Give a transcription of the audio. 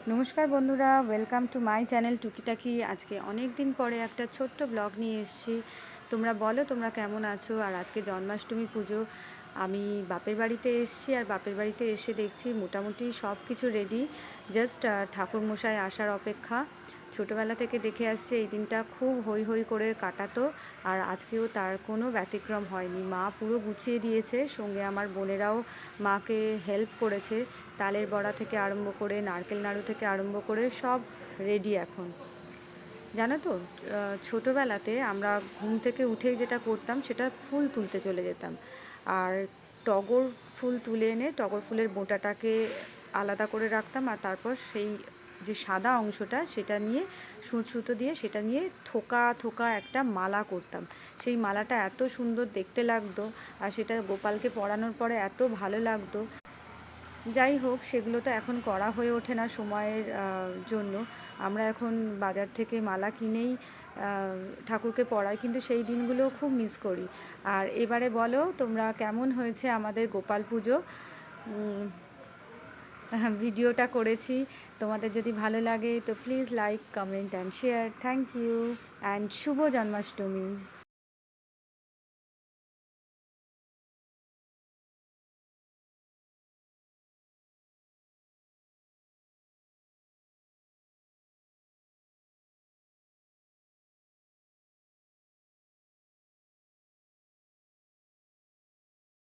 নমস্কার বন্ধুরা, welcome to my channel টুকিটাকি। আজকে অনেক দিন পরে একটা ছোট্ট ব্লগ নিয়ে এসেছি। তোমরা বলো তোমরা কেমন আছো। আর আজকে জন্মাষ্টমী পুজো, আমি বাপের বাড়িতে এসেছি। আর বাপের বাড়িতে এসে দেখছি মোটামুটি সব কিছু রেডি, জাস্ট ঠাকুরমশাই আসার অপেক্ষা। ছোটোবেলা থেকে দেখে আসছে এই দিনটা খুব হই হই করে কাটাতো, আর আজকেও তার কোনো ব্যতিক্রম হয়নি। মা পুরো গুছিয়ে দিয়েছে, সঙ্গে আমার বোনেরাও মাকে হেল্প করেছে। তালের বড়া থেকে আরম্ভ করে নারকেল নাড়ু থেকে আরম্ভ করে সব রেডি এখন। জানো তো, ছোটোবেলাতে আমরা ঘুম থেকে উঠেই যেটা করতাম সেটা ফুল তুলতে চলে যেতাম। আর টগর ফুল তুলে এনে টগর ফুলের বোঁটাটাকে আলাদা করে রাখতাম, আর তারপর সেই যে সাদা অংশটা সেটা নিয়ে সুঁচ সুতো দিয়ে সেটা নিয়ে থোকা থোকা একটা মালা করতাম। সেই মালাটা এত সুন্দর দেখতে লাগতো, আর সেটা গোপালকে পরানোর পরে এত ভালো লাগতো। যাই হোক, সেগুলো তো এখন করা হয়ে ওঠে না সময়ের জন্য। আমরা এখন বাজার থেকে মালা কিনেই ঠাকুরকে পরাই, কিন্তু সেই দিনগুলো খুব মিস করি। আর এবারে বলো তোমরা কেমন হয়েছে আমাদের গোপাল পুজো। ভিডিওটা করেছি, তোমাদের যদি ভালো লাগে তো please like comment and share. Thank you and শুভ জন্মাষ্টমী।